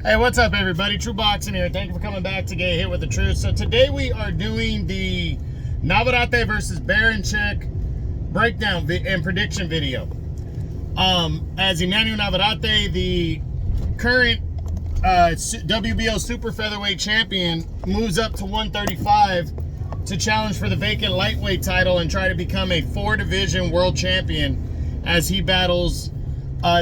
Hey, what's up, everybody? True Boxing here. Thank you for coming back to Get Hit with the Truth. So today we are doing the Navarrette versus Berinchyk breakdown and prediction video. As Emmanuel Navarrette, the current WBO super featherweight champion, moves up to 135 to challenge for the vacant lightweight title and try to become a 4-division world champion as he battles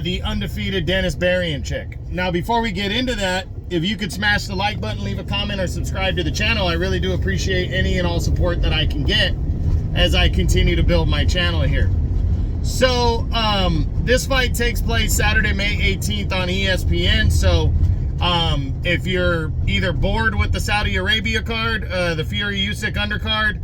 the undefeated Berinchyk. Now, before we get into that, if you could smash the like button, leave a comment, or subscribe to the channel, I really do appreciate any and all support that I can get as I continue to build my channel here. So, this fight takes place Saturday, May 18th on ESPN. So, if you're either bored with the Saudi Arabia card, the Fury Usyk undercard,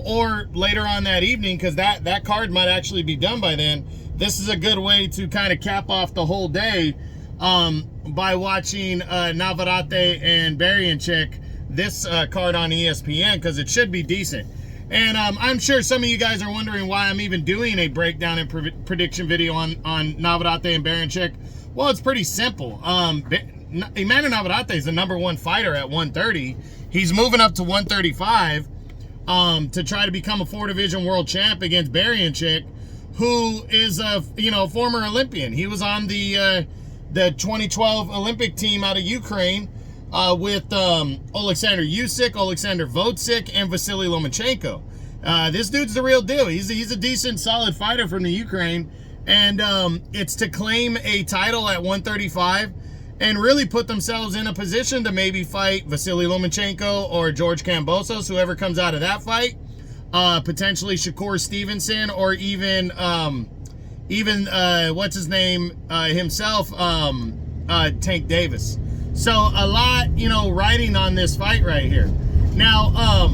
or later on that evening, because that card might actually be done by then, this is a good way to kind of cap off the whole day by watching Navarrette and Berinchyk, this card on ESPN, because it should be decent. And I'm sure some of you guys are wondering why I'm even doing a breakdown and prediction video on Navarrette and Berinchyk. Well, it's pretty simple. Emmanuel Navarrette is the #1 fighter at 130. He's moving up to 135 to try to become a 4-division world champ against Berinchyk, who is a former Olympian. He was on the 2012 Olympic team out of Ukraine with Alexander Usyk, Alexander Vacant, and Vasily Lomachenko. This dude's the real deal. He's a decent, solid fighter from the Ukraine, and it's to claim a title at 135 and really put themselves in a position to maybe fight Vasily Lomachenko or George Kambosos, whoever comes out of that fight. Potentially Shakur Stevenson, or even what's his name himself, Tank Davis. So a lot, riding on this fight right here. Now,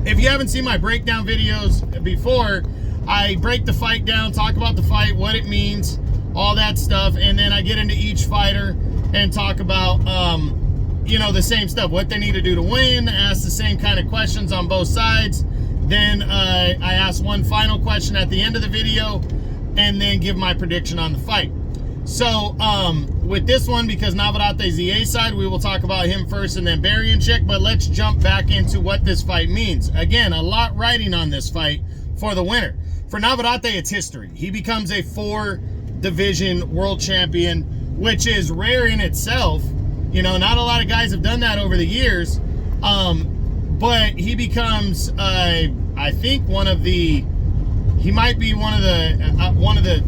if you haven't seen my breakdown videos before, I break the fight down, talk about the fight, what it means, all that stuff, and then I get into each fighter and talk about the same stuff, what they need to do to win, ask the same kind of questions on both sides. Then I ask one final question at the end of the video, and then give my prediction on the fight. So with this one, because Navarrette is the A side, we will talk about him first and then Berinchyk. But let's jump back into what this fight means. Again, a lot riding on this fight for the winner. For Navarrette, it's history. He becomes a 4-division world champion, which is rare in itself. Not a lot of guys have done that over the years. But he becomes, I think, he might be one of the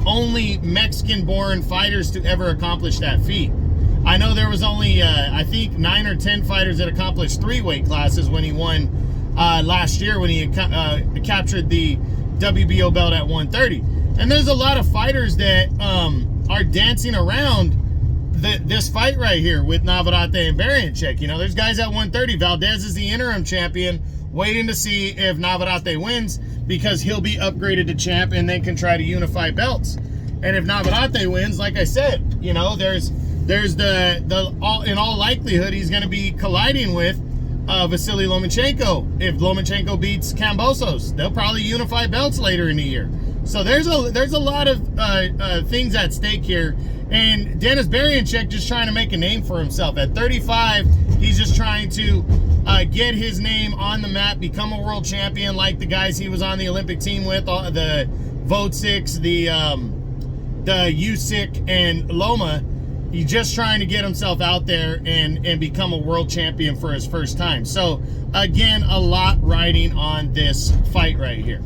only Mexican-born fighters to ever accomplish that feat. I know there was only, I think, 9 or 10 fighters that accomplished 3 weight classes when he won last year, when he captured the WBO belt at 130. And there's a lot of fighters that are dancing around this fight right here with Navarrette and Berinchyk. There's guys at 130. Valdez is the interim champion, waiting to see if Navarrette wins, because he'll be upgraded to champ and then can try to unify belts. And if Navarrete wins, like I said, there's in all likelihood he's going to be colliding with Vasily Lomachenko. If Lomachenko beats Kambosos, they'll probably unify belts later in the year. So there's a lot of things at stake here. And Berinchyk just trying to make a name for himself. At 35, he's just trying to get his name on the map, become a world champion like the guys he was on the Olympic team with, the Vacant, the Usyk, and Loma. He's just trying to get himself out there and become a world champion for his first time. So, again, a lot riding on this fight right here.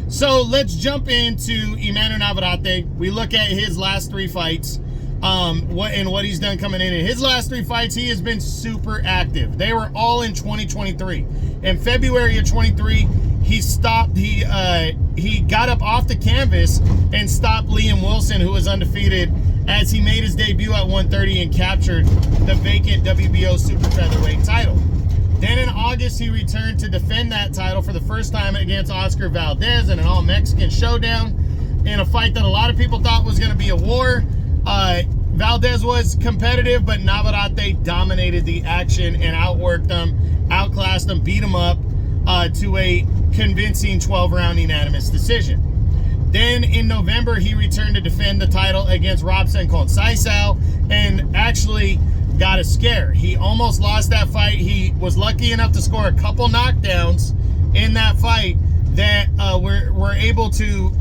So let's jump into Emmanuel Navarrete. We look at his last 3 fights, what he's done coming in. In his last 3 fights, he has been super active. They were all in 2023. In February of 23, he stopped. He got up off the canvas and stopped Liam Wilson, who was undefeated, as he made his debut at 130 and captured the vacant WBO super featherweight title. Then in August, he returned to defend that title for the first time against Oscar Valdez in an all-Mexican showdown, in a fight that a lot of people thought was going to be a war. Valdez was competitive, but Navarrete dominated the action and outworked him, outclassed him, beat him up to a convincing 12-round unanimous decision. Then in November, he returned to defend the title against Robson Conceição and actually got a scare. He almost lost that fight. He was lucky enough to score a couple knockdowns in that fight that were able to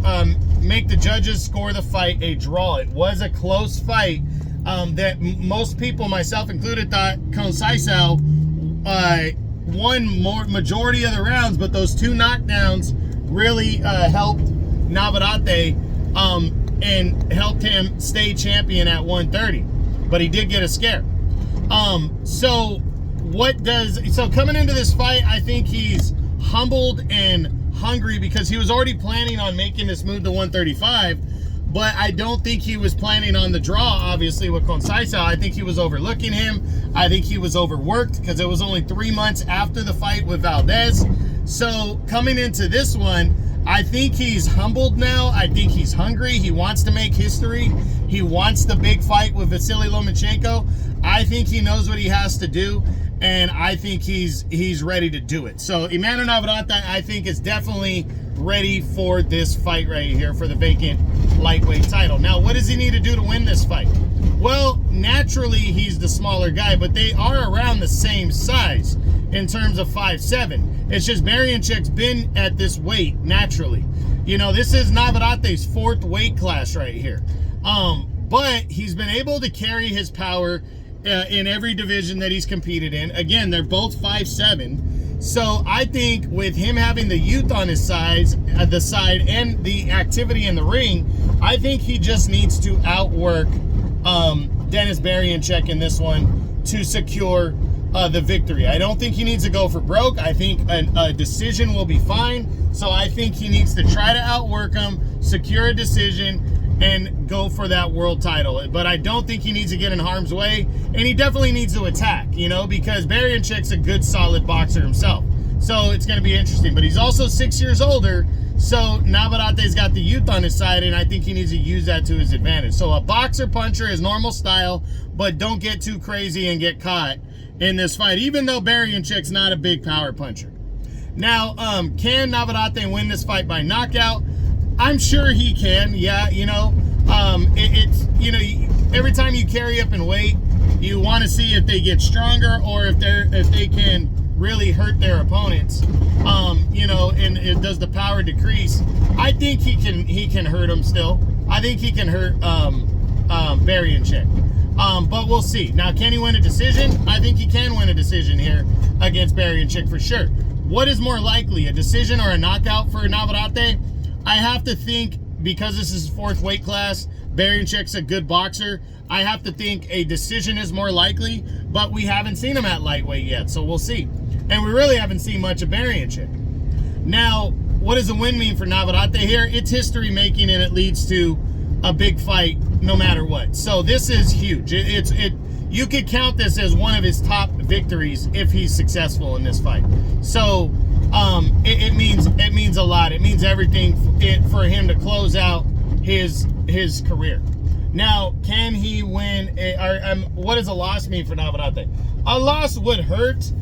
make the judges score the fight a draw. It was a close fight that most people, myself included, thought Conceição won majority of the rounds, but those 2 knockdowns really helped Navarrette and helped him stay champion at 130. But he did get a scare. So coming into this fight, I think he's humbled and hungry because he was already planning on making this move to 135, but I don't think he was planning on the draw, obviously, with Conceição. I think he was overlooking him. I think he was overworked because it was only 3 months after the fight with Valdez. So coming into this one, I think he's humbled now. I think he's hungry. He wants to make history. He wants the big fight with Vasily Lomachenko. I think he knows what he has to do, and I think he's ready to do it. So Emmanuel Navarrete, I think, is definitely ready for this fight right here for the vacant lightweight title. Now, what does he need to do to win this fight? Well, naturally, he's the smaller guy, but they are around the same size in terms of 5'7". It's just Berincyk's been at this weight naturally. You know, this is Navarrete's 4th weight class right here. But he's been able to carry his power in every division that he's competed in. Again, they're both 5'7". So I think with him having the youth on his side, and the activity in the ring, I think he just needs to outwork Denis Berinchyk in this one to secure the victory. I don't think he needs to go for broke. I think a decision will be fine. So I think he needs to try to outwork him, secure a decision, and go for that world title. But I don't think he needs to get in harm's way, and he definitely needs to attack, you know, because Berincyk's a good, solid boxer himself. So it's going to be interesting. But he's also 6 years older, so Navarrete's got the youth on his side, and I think he needs to use that to his advantage. So a boxer puncher is normal style, but don't get too crazy and get caught in this fight, even though Berincyk's not a big power puncher. Now, can Navarrete win this fight by knockout? I'm sure he can. Yeah, you know, it's, you know, every time you carry up in weight, you want to see if they get stronger or if they can really hurt their opponents. You know, and does the power decrease? I think he can hurt him still. I think he can hurt Berinchyk. But we'll see. Now, can he win a decision? I think he can win a decision here against Berinchyk for sure. What is more likely, a decision or a knockout for Navarrete? I have to think, because this is his 4th weight class, Berincyk's a good boxer, I have to think a decision is more likely, but we haven't seen him at lightweight yet, so we'll see. And we really haven't seen much of Berinchyk. Now, what does the win mean for Navarrete here? It's history making, and it leads to a big fight no matter what. So this is huge. You could count this as one of his top victories if he's successful in this fight. So it means a lot. It means everything for him to close out his career. Now, can he win? What does a loss mean for Navarrete? A loss would hurt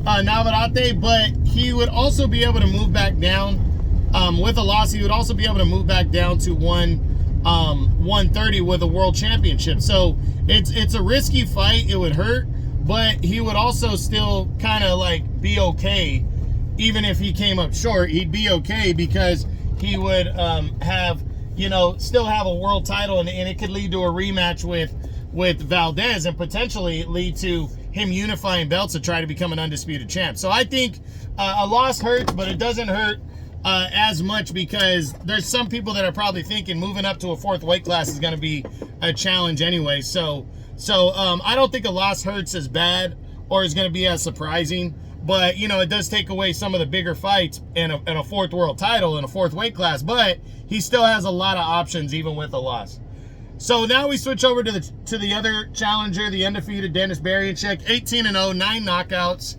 Navarrete, but he would also be able to move back down. With a loss, he would also be able to move back down to 130 with a world championship. So it's a risky fight. It would hurt, but he would also still kind of like be okay. Even if he came up short, he'd be okay because he would have, you know, still have a world title, and it could lead to a rematch with Valdez and potentially lead to him unifying belts to try to become an undisputed champ. So I think a loss hurts, but it doesn't hurt as much because there's some people that are probably thinking moving up to a 4th weight class is going to be a challenge anyway. So I don't think a loss hurts as bad or is going to be as surprising. But, you know, it does take away some of the bigger fights in a 4th world title in a 4th weight class. But he still has a lot of options even with a loss. So now we switch over to the other challenger, the undefeated Denis Berinchyk, 18-0, 9 knockouts.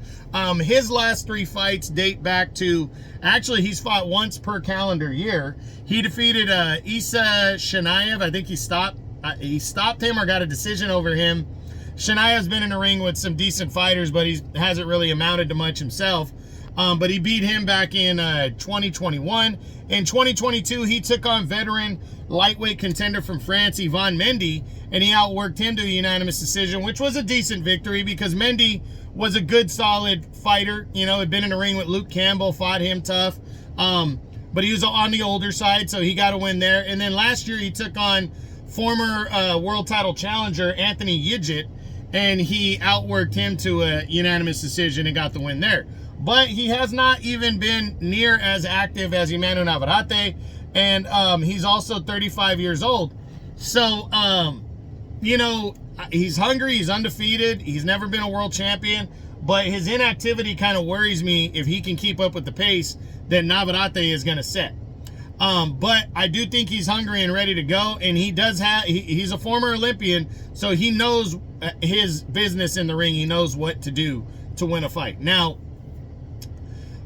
His last 3 fights date back to, actually he's fought once per calendar year. He defeated Isa Shanayev. I think he stopped him or got a decision over him. Shanayev's been in the ring with some decent fighters, but he hasn't really amounted to much himself. But he beat him back in 2021. In 2022, he took on veteran lightweight contender from France, Yvan Mendy, and he outworked him to a unanimous decision, which was a decent victory because Mendy was a good, solid fighter. You know, had been in the ring with Luke Campbell, fought him tough. But he was on the older side, so he got a win there. And then last year, he took on former world title challenger Anthony Yigit, and he outworked him to a unanimous decision and got the win there. But he has not even been near as active as Emmanuel Navarrete, and he's also 35 years old. So, you know, he's hungry, he's undefeated, he's never been a world champion, but his inactivity kind of worries me if he can keep up with the pace that Navarrete is going to set. But I do think he's hungry and ready to go, and he does have, he's a former Olympian, so he knows his business in the ring. He knows what to do to win a fight. Now,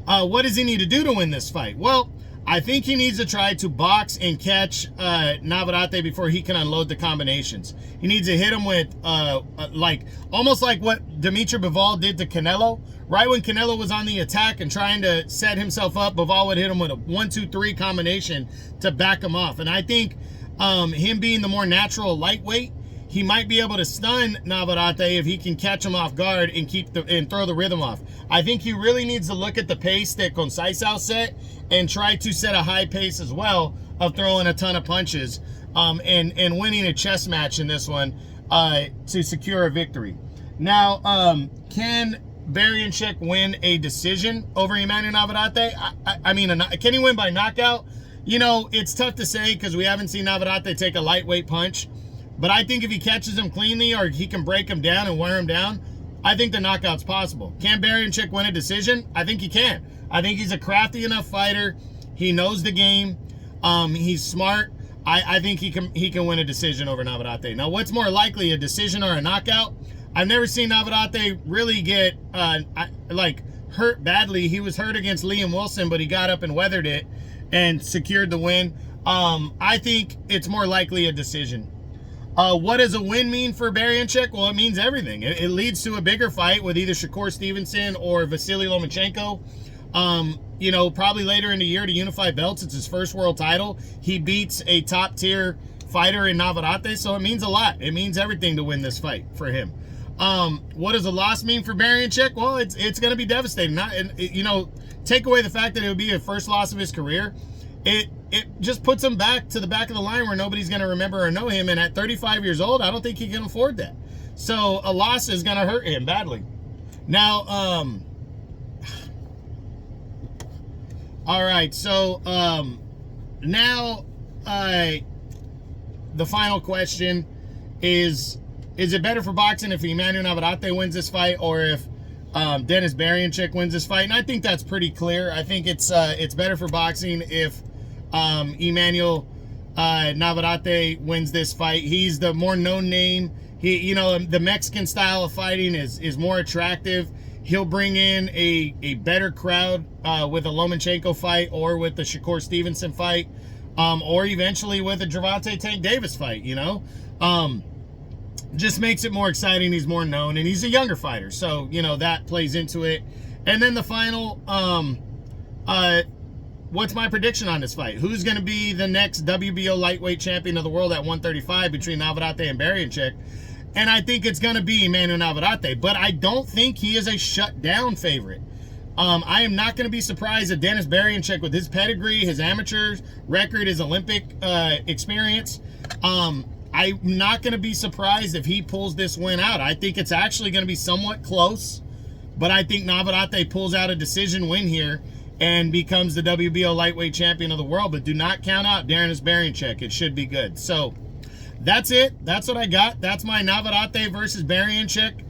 what does he need to do to win this fight? Well, I think he needs to try to box and catch Navarrete before he can unload the combinations. He needs to hit him with, almost like what Dimitri Bivol did to Canelo. Right when Canelo was on the attack and trying to set himself up, Bivol would hit him with a 1-2-3 combination to back him off. And I think him being the more natural lightweight, he might be able to stun Navarrete if he can catch him off guard and throw the rhythm off. I think he really needs to look at the pace that Conceição set and try to set a high pace as well of throwing a ton of punches and winning a chess match in this one to secure a victory. Now, can Berinchyk win a decision over Emmanuel Navarrete? I mean, can he win by knockout? You know, it's tough to say because we haven't seen Navarrete take a lightweight punch. But I think if he catches him cleanly or he can break him down and wear him down, I think the knockout's possible. Can Berinchyk win a decision? I think he can. I think he's a crafty enough fighter. He knows the game. He's smart. I think he can win a decision over Navarrete. Now, what's more likely, a decision or a knockout? I've never seen Navarrete really get hurt badly. He was hurt against Liam Wilson, but he got up and weathered it and secured the win. I think it's more likely a decision. What does a win mean for Berinchyk? Well, it means everything. It leads to a bigger fight with either Shakur Stevenson or Vasily Lomachenko. You know, probably later in the year to unify belts. It's his first world title. He beats a top-tier fighter in Navarrete, so it means a lot. It means everything to win this fight for him. What does a loss mean for Berinchyk? Well, it's going to be devastating. You know, take away the fact that it would be a first loss of his career. It just puts him back to the back of the line where nobody's going to remember or know him. And at 35 years old, I don't think he can afford that. So a loss is going to hurt him badly. Now, all right. So now the final question is it better for boxing if Emmanuel Navarrete wins this fight or if Denis Berinchyk wins this fight? And I think that's pretty clear. I think it's better for boxing if Emmanuel Navarrete wins this fight. He's the more known name. You know, the Mexican style of fighting is more attractive. He'll bring in a better crowd with a Lomachenko fight or with the Shakur Stevenson fight, or eventually with a Gervonta Tank Davis fight. You know, just makes it more exciting. He's more known, and he's a younger fighter, so you know that plays into it. And then the final, what's my prediction on this fight? Who's going to be the next WBO lightweight champion of the world at 135 between Navarrete and Berinchyk? And I think it's going to be Emmanuel Navarrete, but I don't think he is a shutdown favorite. I am not going to be surprised if Denis Berinchyk, with his pedigree, his amateur record, his Olympic experience, I'm not going to be surprised if he pulls this win out. I think it's actually going to be somewhat close, but I think Navarrete pulls out a decision win here and becomes the WBO lightweight champion of the world. But do not count out Denis Berinchyk. It should be good. So that's it. That's what I got. That's my Navarrete versus Berinchyk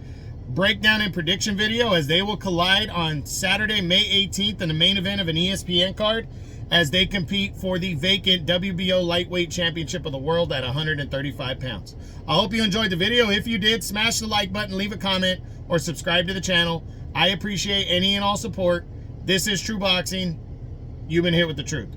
breakdown and prediction video as they will collide on Saturday, May 18th in the main event of an ESPN card as they compete for the vacant WBO lightweight championship of the world at 135 pounds. I hope you enjoyed the video. If you did, smash the like button, leave a comment, or subscribe to the channel. I appreciate any and all support. This is True Boxing. You've been hit with the truth.